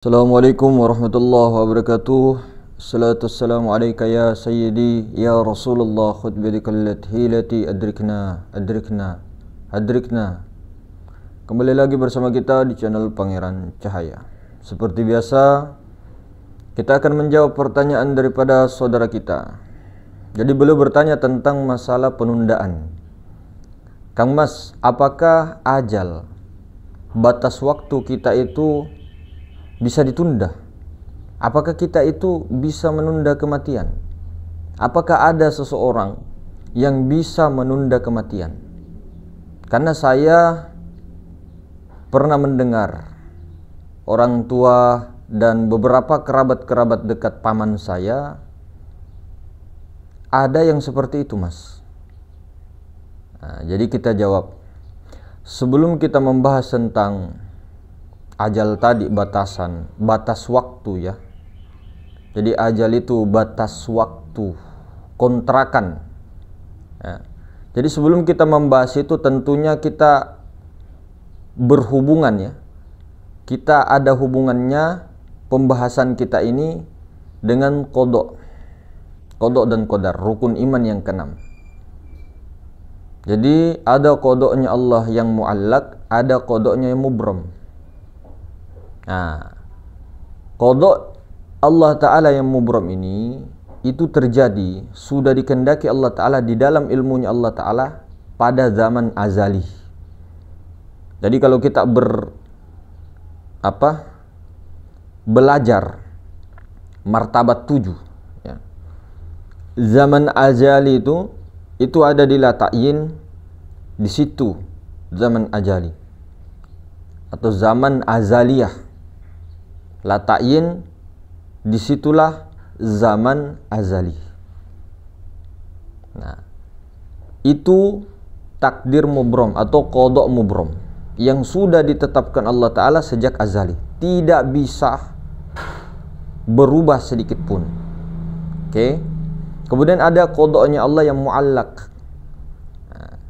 Assalamualaikum warahmatullahi wabarakatuh. Salatu wassalamu alaika ya sayyidi ya Rasulullah, khudh bidikallati hilati adrikna adrikna. Kembali lagi bersama kita di channel Pangeran Cahaya. Seperti biasa, kita akan menjawab pertanyaan daripada saudara kita. Jadi beliau bertanya tentang masalah penundaan. Kang Mas, apakah ajal, batas waktu kita itu bisa ditunda? Apakah kita itu bisa menunda kematian? Apakah ada seseorang yang bisa menunda kematian? Karena saya pernah mendengar orang tua dan beberapa kerabat-kerabat dekat paman saya ada yang seperti itu, Mas. Nah, jadi kita jawab. Sebelum kita membahas tentang ajal tadi, batas waktu ya. Jadi ajal itu batas waktu, kontrakan ya. Jadi sebelum kita membahas itu tentunya kita berhubungan ya. Kita ada hubungannya pembahasan kita ini dengan qada dan qadar, rukun iman yang keenam. Jadi ada qadanya Allah yang muallaq, ada qadanya yang mubram. Nah, qada Allah Ta'ala yang mubram ini itu terjadi, sudah dikehendaki Allah Ta'ala di dalam ilmunya Allah Ta'ala pada zaman azali. Jadi kalau kita belajar martabat 7 ya. Zaman azali itu ada di lata'yin, di situ zaman azali atau zaman azaliyah. Lata'yin, disitulah zaman azali. Nah, itu takdir mubram atau qada mubram yang sudah ditetapkan Allah Ta'ala sejak azali, tidak bisa berubah sedikit pun. Oke. Kemudian ada qadanya Allah yang muallaq. Nah,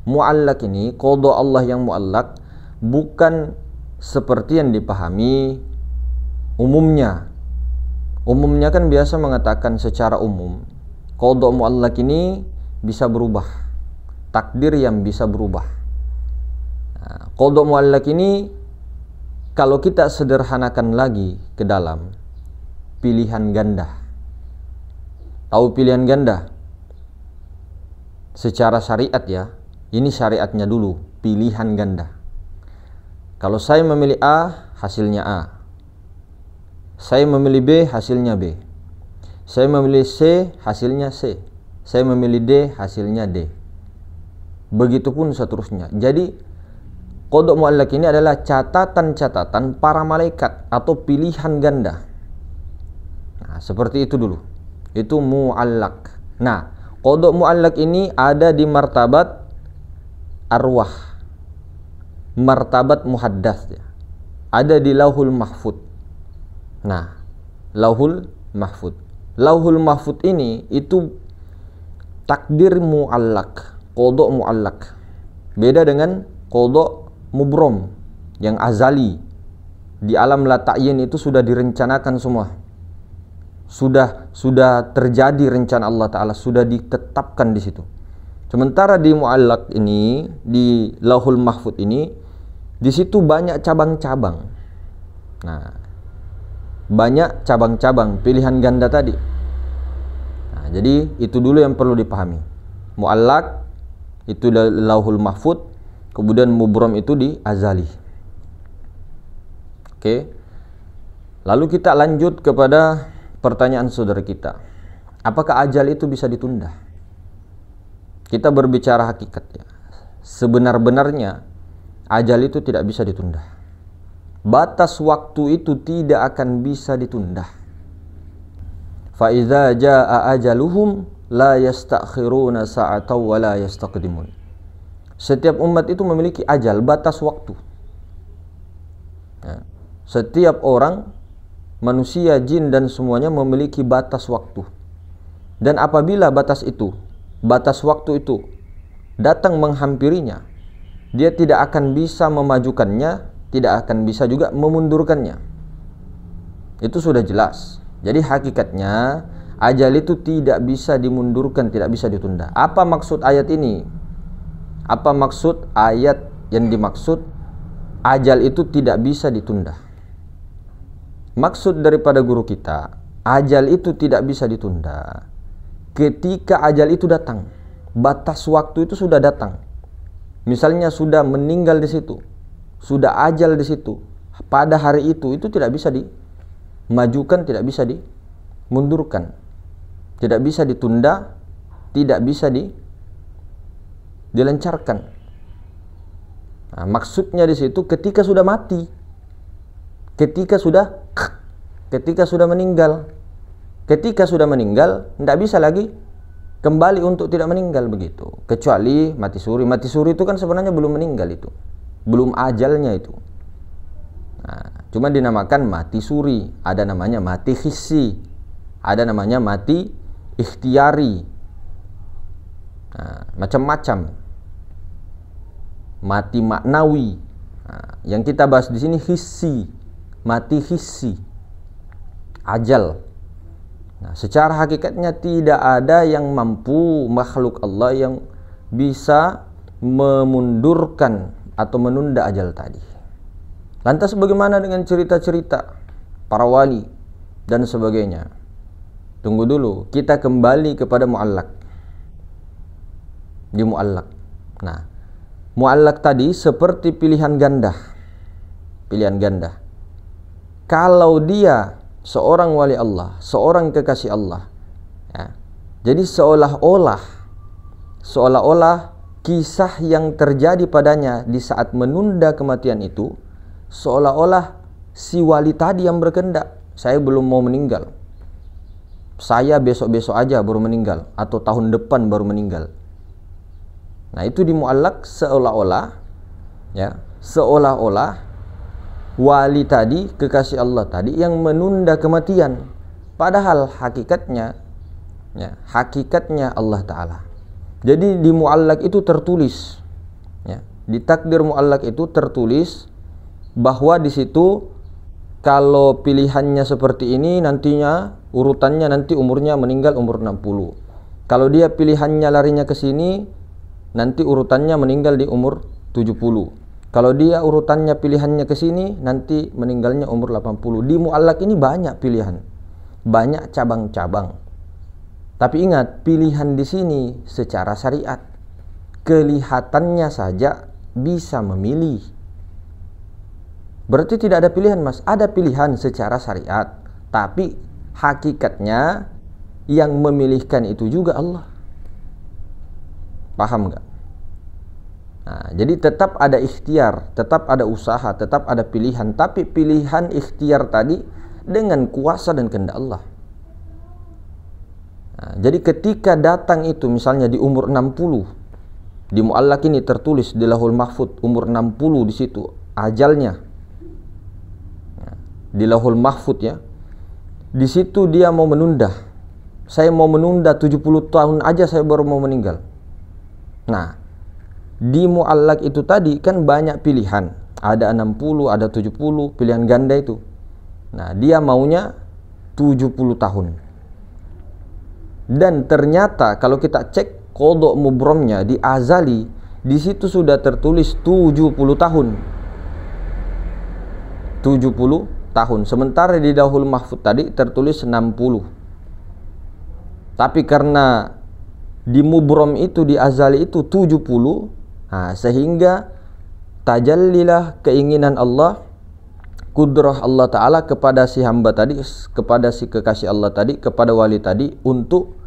muallaq ini, qada Allah yang muallaq, bukan seperti yang dipahami umumnya kan biasa mengatakan secara umum qada muallaq ini bisa berubah, takdir yang bisa berubah. Nah, qada muallaq ini kalau kita sederhanakan lagi ke dalam pilihan ganda. Tahu pilihan ganda? Secara syariat ya, ini syariatnya dulu, pilihan ganda. Kalau saya memilih A, hasilnya A. Saya memilih B, hasilnya B. Saya memilih C, hasilnya C. Saya memilih D, hasilnya D. Begitupun seterusnya. Jadi qada muallaq ini adalah catatan-catatan para malaikat atau pilihan ganda. Nah, seperti itu dulu. Itu muallaq. Nah, qada muallaq ini ada di martabat arwah, martabat muhaddas ya. Ada di lauhul mahfud. Nah, lauhul mahfud. Lauhul mahfud ini itu takdir muallaq, qada muallaq. Beda dengan qada mubram yang azali. Di alam lata'yin itu sudah direncanakan semua. Sudah terjadi rencana Allah Ta'ala, sudah ditetapkan di situ. Sementara di muallaq ini, di lauhul mahfud ini, di situ banyak cabang-cabang. Nah, banyak cabang-cabang pilihan ganda tadi. Nah, jadi itu dulu yang perlu dipahami. Muallaq itu lauhul mahfud, kemudian mubram itu di azali. Oke. Lalu kita lanjut kepada pertanyaan saudara kita. Apakah ajal itu bisa ditunda? Kita berbicara hakikat ya. Sebenar-benarnya ajal itu tidak bisa ditunda. Batas waktu itu tidak akan bisa ditunda. Fa idza jaa ajaluhum la yastakhiruna sa'atan wa la yastaqdimun. Setiap umat itu memiliki ajal, batas waktu. Ya. Setiap orang, manusia, jin dan semuanya memiliki batas waktu. Dan apabila batas waktu itu datang menghampirinya, dia tidak akan bisa memajukannya, tidak akan bisa juga memundurkannya. Itu sudah jelas. Jadi hakikatnya ajal itu tidak bisa dimundurkan, tidak bisa ditunda. Apa maksud ayat ini? Apa maksud ayat yang dimaksud ajal itu tidak bisa ditunda? Maksud daripada guru kita, ajal itu tidak bisa ditunda ketika ajal itu datang. Batas waktu itu sudah datang. Misalnya sudah meninggal di situ, sudah ajal di situ, pada hari itu tidak bisa dimajukan, tidak bisa dimundurkan, tidak bisa ditunda, tidak bisa dilancarkan. Nah, maksudnya di situ ketika sudah mati, ketika sudah meninggal, ketika sudah meninggal, tidak bisa lagi kembali untuk tidak meninggal begitu. Kecuali mati suri. Mati suri itu kan sebenarnya belum meninggal itu, belum ajalnya itu. Nah, cuma dinamakan mati suri. Ada namanya mati hissi, ada namanya mati ikhtiari. Nah, macam-macam. Mati maknawi. Nah, yang kita bahas di sini hissi, mati hissi, ajal. Nah, secara hakikatnya tidak ada yang mampu makhluk Allah yang bisa memundurkan atau menunda ajal tadi. Lantas bagaimana dengan cerita-cerita para wali dan sebagainya? Tunggu dulu, kita kembali kepada muallaq. Di muallaq. Nah, muallaq tadi seperti pilihan ganda. Pilihan ganda. Kalau dia seorang wali Allah, seorang kekasih Allah, ya, jadi seolah-olah kisah yang terjadi padanya di saat menunda kematian itu, seolah-olah si wali tadi yang berkehendak, saya belum mau meninggal, saya besok-besok aja baru meninggal, atau tahun depan baru meninggal. Nah, itu di muallaq seolah-olah, ya, seolah-olah wali tadi, kekasih Allah tadi yang menunda kematian, padahal hakikatnya, ya, hakikatnya Allah Ta'ala. Jadi di muallaq itu tertulis, ya, di takdir muallaq itu tertulis bahwa di situ kalau pilihannya seperti ini, nantinya urutannya nanti umurnya meninggal umur 60. Kalau dia pilihannya larinya ke sini, nanti urutannya meninggal di umur 70. Kalau dia urutannya pilihannya ke sini, nanti meninggalnya umur 80. Di muallaq ini banyak pilihan, banyak cabang-cabang. Tapi ingat, pilihan di sini secara syariat. Kelihatannya saja bisa memilih. Berarti tidak ada pilihan, Mas. Ada pilihan secara syariat, tapi hakikatnya yang memilihkan itu juga Allah. Paham nggak? Nah, jadi tetap ada ikhtiar, tetap ada usaha, tetap ada pilihan, tapi pilihan ikhtiar tadi dengan kuasa dan kehendak Allah. Nah, jadi ketika datang itu misalnya di umur 60, di muallaq ini tertulis di Lauhul Mahfuz umur 60 di situ ajalnya. Nah, di Lauhul Mahfuz, ya. Di situ dia mau menunda. Saya mau menunda 70 tahun aja saya baru mau meninggal. Nah, di muallaq itu tadi kan banyak pilihan, ada 60, ada 70, pilihan ganda itu. Nah, dia maunya 70 tahun. Dan ternyata kalau kita cek qadha mubromnya di azali, di situ sudah tertulis 70 tahun. 70 tahun. Sementara di Lauhul Mahfuz tadi tertulis 60. Tapi karena di mubrom itu, di azali itu 70, nah, sehingga tajallilah keinginan Allah, kudrah Allah Ta'ala kepada si hamba tadi, kepada si kekasih Allah tadi, kepada wali tadi, untuk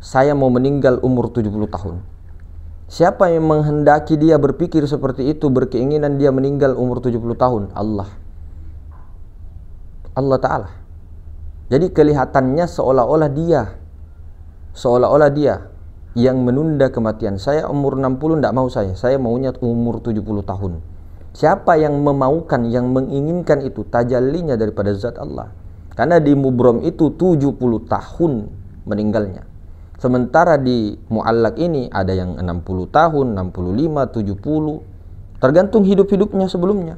saya mau meninggal umur 70 tahun. Siapa yang menghendaki dia berpikir seperti itu, berkeinginan dia meninggal umur 70 tahun? Allah Ta'ala. Jadi kelihatannya seolah-olah dia yang menunda kematian. Saya umur 60 tidak mau, saya maunya umur 70 tahun. Siapa yang memaukan, yang menginginkan itu? Tajallinya daripada zat Allah. Karena di mubrom itu 70 tahun meninggalnya. Sementara di muallaq ini ada yang 60 tahun, 65, 70, tergantung hidup-hidupnya sebelumnya.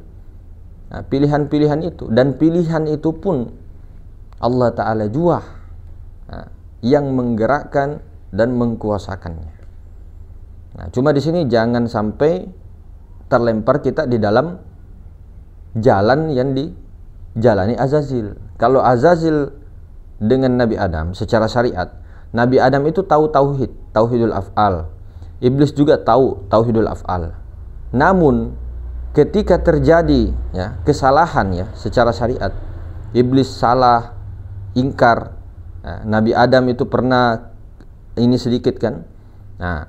Nah, pilihan-pilihan itu, dan pilihan itu pun Allah Ta'ala jua yang menggerakkan dan mengkuasakannya. Nah, cuma di sini jangan sampai terlempar kita di dalam jalan yang dijalani Azazil. Kalau Azazil dengan Nabi Adam secara syariat, Nabi Adam itu tahu tauhidul af'al. Iblis juga tahu tauhidul af'al. Namun ketika terjadi kesalahan secara syariat, iblis salah, ingkar. Nabi Adam itu pernah ini sedikit kan. Nah,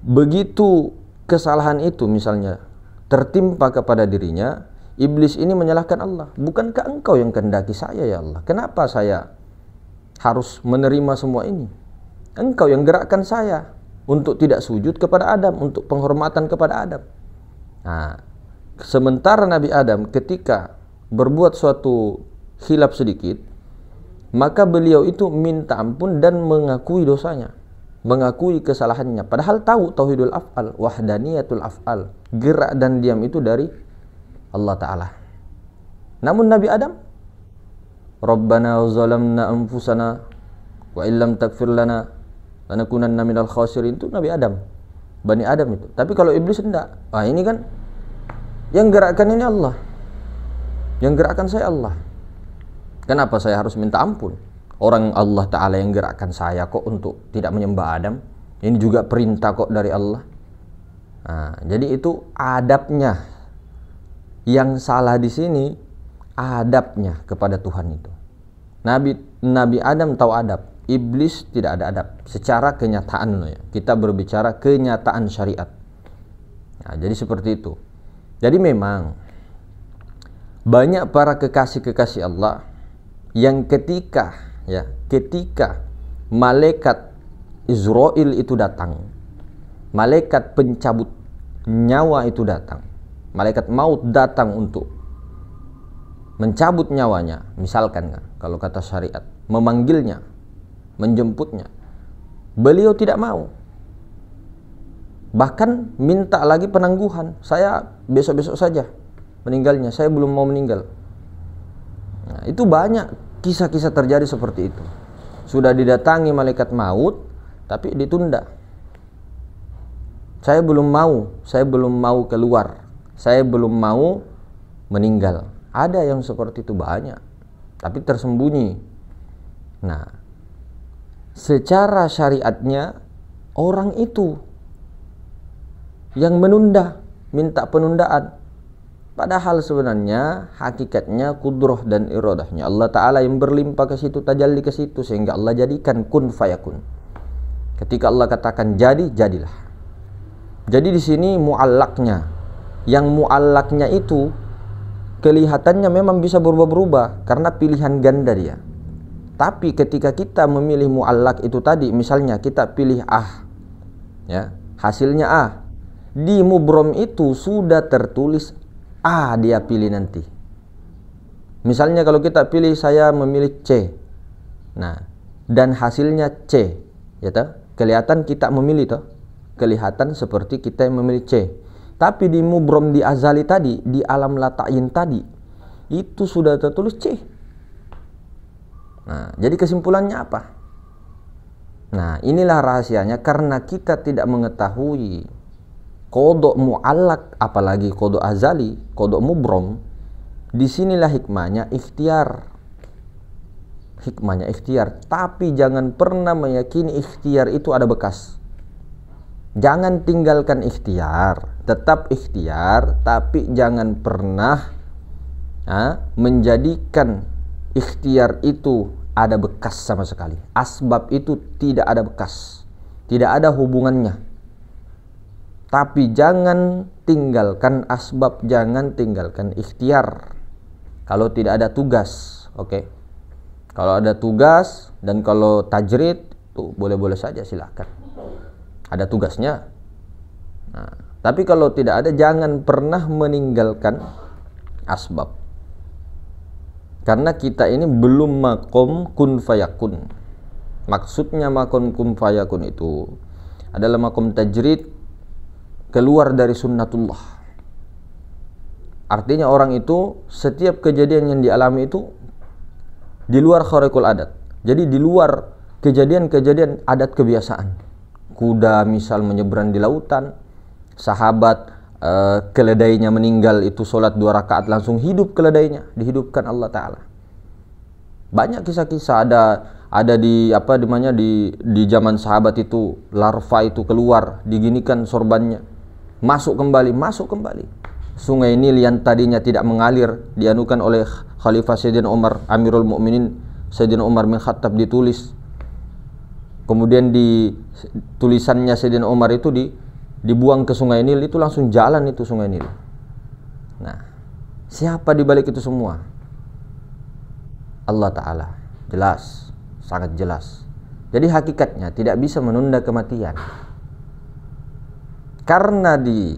begitu kesalahan itu misalnya tertimpa kepada dirinya, iblis ini menyalahkan Allah. Bukankah engkau yang kehendaki saya ya Allah? Kenapa saya harus menerima semua ini? Engkau yang gerakkan saya untuk tidak sujud kepada Adam, untuk penghormatan kepada Adam. Nah, sementara Nabi Adam ketika berbuat suatu khilaf sedikit, maka beliau itu minta ampun dan mengakui dosanya, mengakui kesalahannya, padahal tahu tauhidul af'al, wahdaniyatul af'al, gerak dan diam itu dari Allah Ta'ala. Namun Nabi Adam, Rabbana zalamna anfusana wa illam taghfir lana lanakunanna minal khasirin, itu Nabi Adam, Bani Adam itu. Tapi kalau iblis enggak. Ini kan yang gerakkan ini Allah, yang gerakkan saya Allah. Kenapa saya harus minta ampun? Orang Allah Ta'ala yang gerakkan saya kok untuk tidak menyembah Adam. Ini juga perintah kok dari Allah. Nah, jadi itu adabnya. Yang salah di sini adabnya kepada Tuhan itu. Nabi Adam tahu adab, iblis tidak ada adab. Secara kenyataan loh ya. Kita berbicara kenyataan syariat. Nah, jadi seperti itu. Jadi memang banyak para kekasih-kekasih Allah yang ketika malaikat Israel itu datang, malaikat pencabut nyawa itu datang, malaikat maut datang untuk mencabut nyawanya, misalkan kalau kata syariat, memanggilnya, menjemputnya, beliau tidak mau, bahkan minta lagi penangguhan, saya besok-besok saja meninggalnya, saya belum mau meninggal. Nah, itu banyak kisah-kisah terjadi seperti itu. Sudah didatangi malaikat maut, tapi ditunda. Saya belum mau keluar, saya belum mau meninggal. Ada yang seperti itu banyak, tapi tersembunyi. Nah, secara syariatnya orang itu yang menunda, minta penundaan. Padahal sebenarnya hakikatnya kudrah dan iradahnya Allah Ta'ala yang berlimpah ke situ, tajalli ke situ, sehingga Allah jadikan kun fayakun. Ketika Allah katakan jadi, jadilah. Jadi di sini muallaknya, yang muallaknya itu kelihatannya memang bisa berubah-berubah karena pilihan ganda dia. Tapi ketika kita memilih muallak itu tadi, misalnya kita pilih hasilnya A, di mubrom itu sudah tertulis A dia pilih nanti. Misalnya kalau kita pilih, saya memilih C. Nah, dan hasilnya C, ya toh? Kelihatan kita memilih toh? Kelihatan seperti kita yang memilih C. Tapi di mubrom di azali tadi, di alam lata'in tadi, itu sudah tertulis C. Nah, jadi kesimpulannya apa? Nah, inilah rahasianya karena kita tidak mengetahui kodok mu'allak, apalagi kodok azali, kodok mubrom. Disinilah hikmahnya ikhtiar. Hikmahnya ikhtiar. Tapi jangan pernah meyakini ikhtiar itu ada bekas. Jangan tinggalkan ikhtiar. Tetap ikhtiar, tapi jangan pernah menjadikan ikhtiar itu ada bekas sama sekali. Asbab itu tidak ada bekas, tidak ada hubungannya. Tapi jangan tinggalkan asbab, jangan tinggalkan ikhtiar. Kalau tidak ada tugas, oke. Kalau ada tugas dan kalau tajrid, tuh boleh-boleh saja silakan. Ada tugasnya. Nah, tapi kalau tidak ada, jangan pernah meninggalkan asbab. Karena kita ini belum makom kun fayakun. Maksudnya makom kun fayakun itu adalah makom tajrid, keluar dari sunnatullah. Artinya orang itu setiap kejadian yang dialami itu di luar khariqul adat. Jadi di luar kejadian-kejadian adat kebiasaan. Kuda misal menyeberang di lautan, sahabat keledainya meninggal, itu sholat 2 rakaat langsung hidup keledainya, dihidupkan Allah Ta'ala. Banyak kisah-kisah, ada di di zaman sahabat itu, larva itu keluar, diginikan sorbannya, masuk kembali. Sungai Nil yang tadinya tidak mengalir dianukan oleh Khalifah Sayyidina Umar, Amirul Mukminin Sayyidina Umar bin Khattab, ditulis. Kemudian di tulisannya Sayyidina Umar itu dibuang ke Sungai Nil, itu langsung jalan itu Sungai Nil. Nah, siapa di balik itu semua? Allah Ta'ala. Jelas, sangat jelas. Jadi hakikatnya tidak bisa menunda kematian. Karena di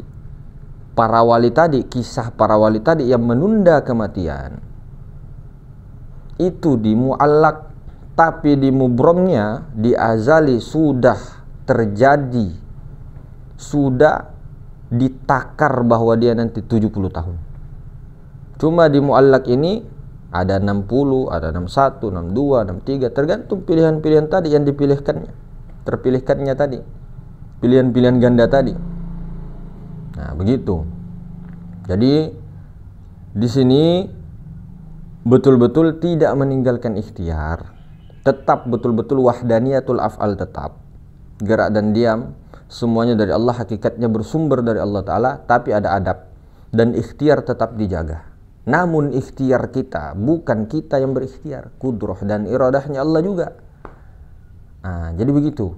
para wali tadi, kisah para wali tadi yang menunda kematian, itu di mu'allaq, tapi di mubromnya, di azali sudah terjadi, sudah ditakar bahwa dia nanti 70 tahun. Cuma di mu'allaq ini ada 60, ada 61, 62, 63, tergantung pilihan-pilihan tadi yang dipilihkannya, terpilihkannya tadi, pilihan-pilihan ganda tadi. Nah, begitu. Jadi di sini betul-betul tidak meninggalkan ikhtiar, tetap betul-betul wahdaniyatul af'al, tetap gerak dan diam semuanya dari Allah, hakikatnya bersumber dari Allah Ta'ala, tapi ada adab dan ikhtiar tetap dijaga. Namun ikhtiar kita, bukan kita yang berikhtiar, kudrah dan iradahnya Allah juga. Nah, jadi begitu.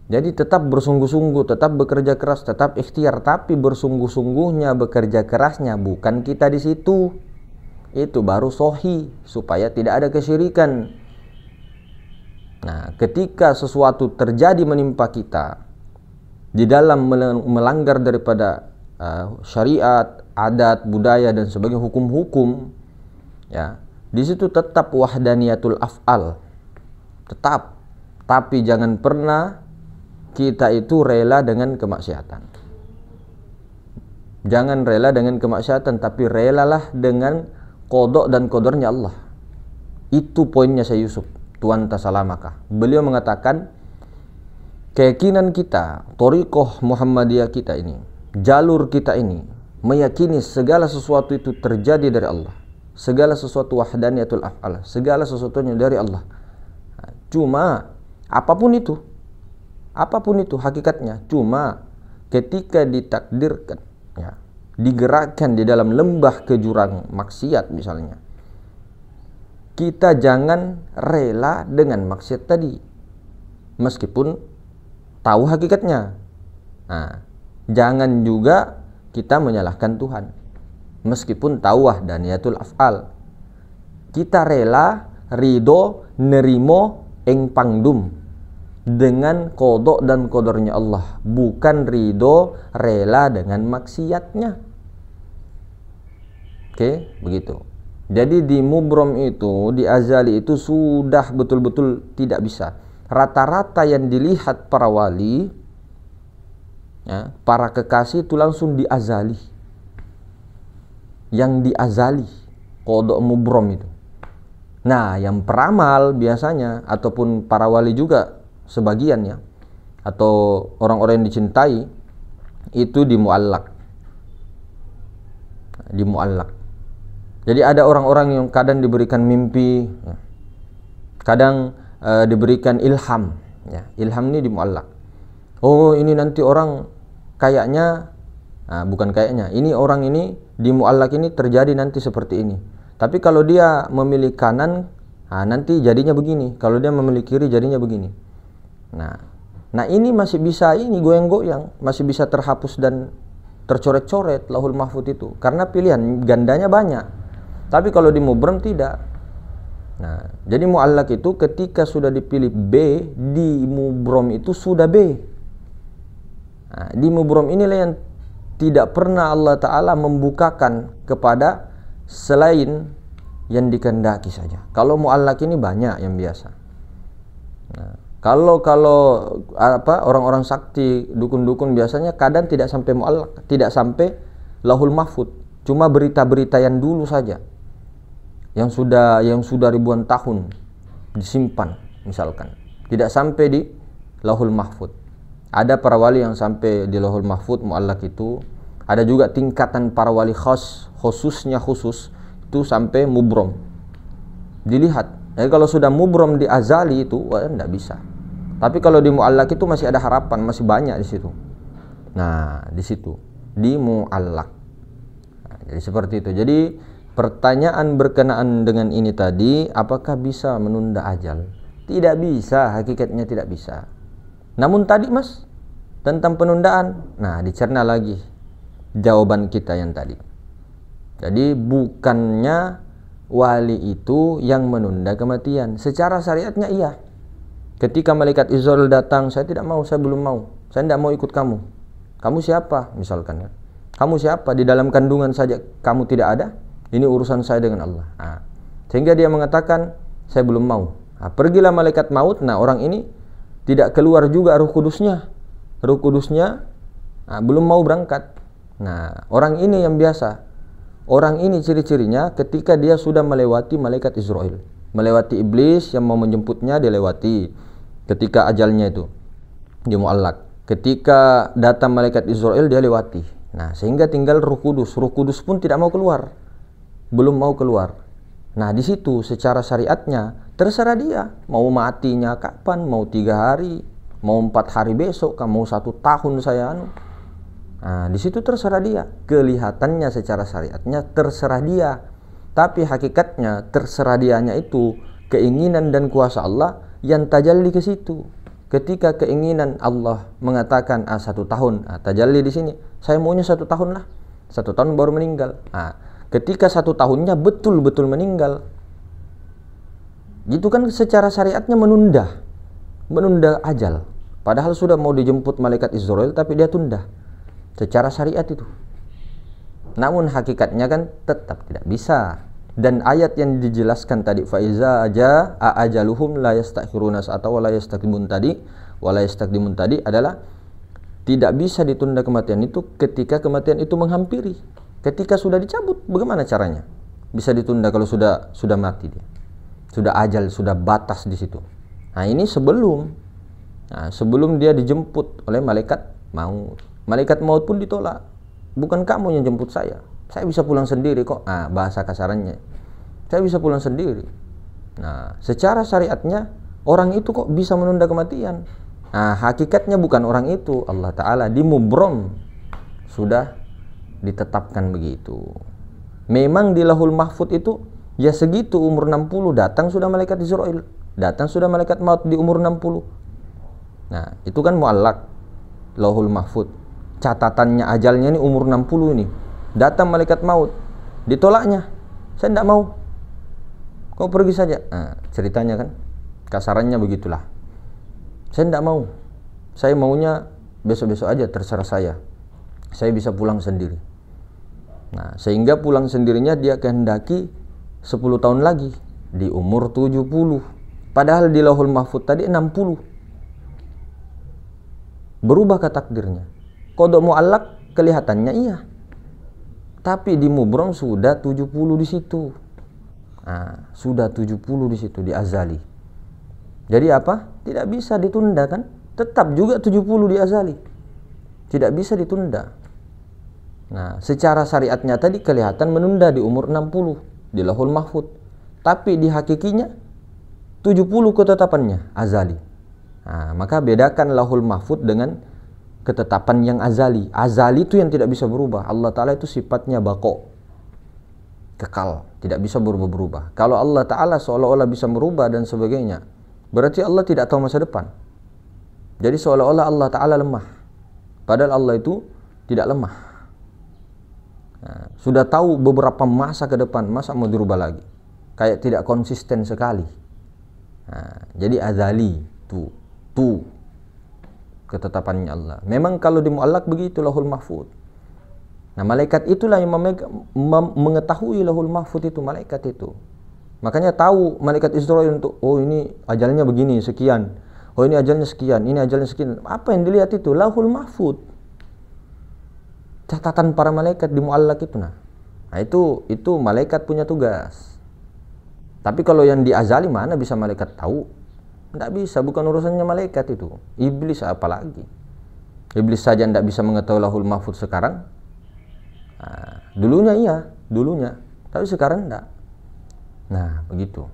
Jadi tetap bersungguh-sungguh, tetap bekerja keras, tetap ikhtiar, tapi bersungguh-sungguhnya bekerja kerasnya bukan kita di situ. Itu baru sohi, supaya tidak ada kesyirikan. Nah, ketika sesuatu terjadi menimpa kita di dalam melanggar daripada syariat, adat, budaya dan sebagainya, hukum-hukum, ya, di situ tetap wahdaniyatul af'al, tetap. Tapi jangan pernah kita itu rela dengan kemaksiatan. Jangan rela dengan kemaksiatan, tapi relalah dengan qada dan qadarnya Allah. Itu poinnya Syekh Yusuf, Tuan Tasalamaka. Beliau mengatakan, keyakinan kita, thariqah Muhammadiyah kita ini, jalur kita ini, meyakini segala sesuatu itu terjadi dari Allah, segala sesuatu wahdaniyatul af'al, segala sesuatunya dari Allah. Cuma apapun itu hakikatnya, cuma ketika ditakdirkan, ya, digerakkan di dalam lembah ke jurang maksiat misalnya, kita jangan rela dengan maksiat tadi meskipun tahu hakikatnya. Nah, jangan juga kita menyalahkan Tuhan meskipun tahu wahdaniyatul af'al. Kita rela, ridho, nerimo, ing pangdum dengan qada dan qadarnya Allah, bukan ridho rela dengan maksiatnya. Oke, begitu. Jadi di mubrom itu, di azali itu sudah betul-betul tidak bisa. Rata-rata yang dilihat para wali, ya, para kekasih itu langsung diazali. Yang diazali qada mubrom itu. Nah, yang peramal biasanya ataupun para wali juga sebagian, ya, atau orang-orang yang dicintai itu di mu'allaq. Di mu'allaq. Jadi ada orang-orang yang kadang diberikan mimpi, ya, kadang diberikan ilham, ya. Ilham ini di mu'allaq. Oh, ini nanti orang kayaknya, bukan kayaknya, ini orang ini di mu'allaq ini terjadi nanti seperti ini. Tapi kalau dia memilih kanan, nanti jadinya begini. Kalau dia memilih kiri, jadinya begini. Nah ini masih bisa ini goyang-goyang, masih bisa terhapus dan tercoret-coret lauhul mahfud itu, karena pilihan gandanya banyak. Tapi kalau di mubrom tidak. Nah, jadi mu'allaq itu ketika sudah dipilih B, di mubrom itu sudah B. Nah, di mubrom inilah yang tidak pernah Allah Ta'ala membukakan kepada selain yang dikehendaki saja. Kalau mu'allaq ini banyak yang biasa. Nah, kalau orang-orang sakti, dukun-dukun biasanya kadang tidak sampai mu'allaq, tidak sampai lauhul mahfud, cuma berita-berita yang dulu saja, yang sudah ribuan tahun disimpan misalkan, tidak sampai di Lauhul Mahfud. Ada para wali yang sampai di Lauhul Mahfud muallak itu, ada juga tingkatan para wali khususnya itu sampai mubrom, dilihat. Jadi kalau sudah mubrom di azali itu, wah, enggak bisa. Tapi kalau di muallak itu masih ada harapan, masih banyak di situ. Nah, di situ di muallak. Nah, jadi seperti itu. Jadi pertanyaan berkenaan dengan ini tadi, apakah bisa menunda ajal? Tidak bisa, hakikatnya tidak bisa. Namun tadi Mas, tentang penundaan, nah dicerna lagi jawaban kita yang tadi. Jadi bukannya wali itu yang menunda kematian. Secara syariatnya iya. Ketika malaikat Israil datang, saya tidak mau, saya belum mau, saya tidak mau ikut kamu. Kamu siapa? Misalkan ya. Kamu siapa? Di dalam kandungan saja kamu tidak ada. Ini urusan saya dengan Allah. Nah, sehingga dia mengatakan, saya belum mau. Nah, pergilah malaikat maut. Nah, orang ini tidak keluar juga Ruh Kudusnya. Ruh Kudusnya belum mau berangkat. Nah, orang ini yang biasa. Orang ini ciri-cirinya ketika dia sudah melewati malaikat Israil, melewati iblis yang mau menjemputnya, dia lewati ketika ajalnya itu dia muallak. Ketika datang malaikat Israil, dia lewati. Nah, sehingga tinggal Ruh Kudus. Ruh Kudus pun tidak mau keluar, belum mau keluar. Nah, di situ secara syariatnya terserah dia mau matinya kapan, mau 3 hari, mau 4 hari besok, mau 1 tahun saya anu. Nah, di situ terserah dia. Kelihatannya secara syariatnya terserah dia, tapi hakikatnya terserah dianya itu keinginan dan kuasa Allah yang tajalli ke situ. Ketika keinginan Allah mengatakan 1 tahun, tajalli di sini, saya maunya 1 tahun lah, 1 tahun baru meninggal. Nah, ketika 1 tahunnya betul-betul meninggal, gitu kan secara syariatnya menunda ajal. Padahal sudah mau dijemput malaikat Israil, tapi dia tunda. Secara syariat itu. Namun hakikatnya kan tetap tidak bisa. Dan ayat yang dijelaskan tadi, faiza aja ajaluhum la yastakhiruna atau la yastaqdimun tadi adalah tidak bisa ditunda kematian itu ketika kematian itu menghampiri. Ketika sudah dicabut, bagaimana caranya bisa ditunda kalau sudah mati dia? Sudah ajal, sudah batas di situ. Nah, ini sebelum dia dijemput oleh malaikat maut. Malaikat maut pun ditolak. Bukan kamu yang jemput saya bisa pulang sendiri kok. Nah, bahasa kasarannya, saya bisa pulang sendiri. Nah, secara syariatnya orang itu kok bisa menunda kematian. Nah, hakikatnya bukan orang itu, Allah Ta'ala di mubrom sudah ditetapkan begitu. Memang di Lauhul Mahfud itu ya segitu, umur 60 datang sudah malaikat Israil, datang sudah malaikat maut di umur 60. Nah, itu kan muallak Lauhul Mahfud. Catatannya ajalnya ini umur 60 ini. Datang malaikat maut, ditolaknya. Saya tidak mau. Kau pergi saja. Nah, ceritanya kan kasarannya begitulah. Saya tidak mau. Saya maunya besok-besok aja, terserah saya. Saya bisa pulang sendiri. Nah, sehingga pulang sendirinya dia kehendaki 10 tahun lagi di umur 70. Padahal di Lauhul Mahfud tadi 60. Berubah ke takdirnya. Kodok muallak kelihatannya iya. Tapi di mubrom sudah 70 di situ. Nah, sudah 70 di situ di azali. Jadi apa? Tidak bisa ditunda kan? Tetap juga 70 di azali. Tidak bisa ditunda. Nah, secara syariatnya tadi kelihatan menunda di umur 60 di Lauhul Mahfud. Tapi di hakikinya 70 ketetapannya azali. Nah, maka bedakan Lauhul Mahfud dengan ketetapan yang azali. Azali itu yang tidak bisa berubah. Allah Ta'ala itu sifatnya baqo, kekal, tidak bisa berubah-berubah. Kalau Allah Ta'ala seolah-olah bisa merubah dan sebagainya, berarti Allah tidak tahu masa depan. Jadi seolah-olah Allah Ta'ala lemah, padahal Allah itu tidak lemah. Nah, sudah tahu beberapa masa ke depan, masa mau dirubah lagi? Kayak tidak konsisten sekali. Nah, jadi azali tuh ketetapannya Allah. Memang kalau di muallak begitu Lauhul Mahfud. Nah, malaikat itulah yang mengetahui Lauhul Mahfud itu, malaikat itu. Makanya tahu malaikat Israil untuk, oh ini ajalnya begini sekian. Oh ini ajalnya sekian, ini ajalnya sekian. Apa yang dilihat itu? Lauhul Mahfud. Catatan para malaikat di muallak itu. Nah, itu malaikat punya tugas. Tapi kalau yang di azali mana bisa malaikat tahu? Tidak bisa, bukan urusannya malaikat itu. Iblis apalagi. Iblis saja tidak bisa mengetahui lahul mahfuz sekarang. Nah, dulunya iya, dulunya. Tapi sekarang tidak. Nah, begitu.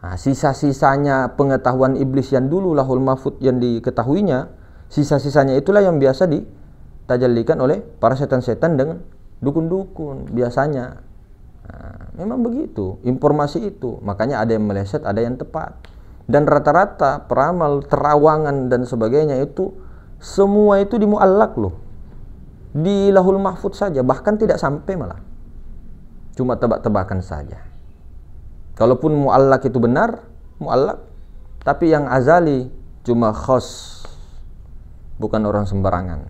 Nah, sisa-sisanya pengetahuan iblis yang dulu lahul mahfuz yang diketahuinya, sisa-sisanya itulah yang biasa ditajallikan oleh para setan-setan dengan dukun-dukun biasanya. Nah, memang begitu, informasi itu. Makanya ada yang meleset, ada yang tepat. Dan rata-rata peramal, terawangan dan sebagainya itu semua itu di mu'allaq loh. Di lahul mahfuz saja, bahkan tidak sampai malah. Cuma tebak-tebakan saja. Kalaupun mu'allaq itu benar, mu'allaq. Tapi yang azali cuma khos, bukan orang sembarangan.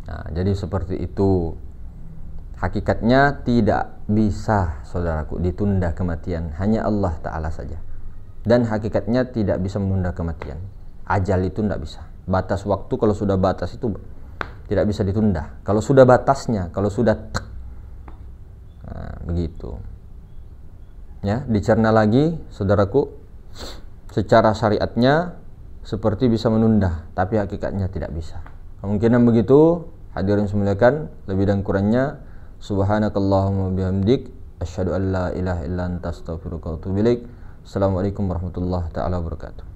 Nah, jadi seperti itu. Hakikatnya tidak bisa, saudaraku, ditunda kematian. Hanya Allah Ta'ala saja. Dan hakikatnya tidak bisa menunda kematian. Ajal itu tidak bisa. Batas waktu kalau sudah batas itu tidak bisa ditunda. Kalau sudah batasnya, kalau sudah nah, begitu. Ya, dicerna lagi, saudaraku. Secara syariatnya seperti bisa menunda, tapi hakikatnya tidak bisa. Kemungkinan begitu. Hadirin semuliakan, lebih dan kurangnya subhanakallahumma bihamdik asyhadu an la ilaha illa anta astaghfiruka wa atubu ilaik. Assalamualaikum warahmatullahi taala wabarakatuh.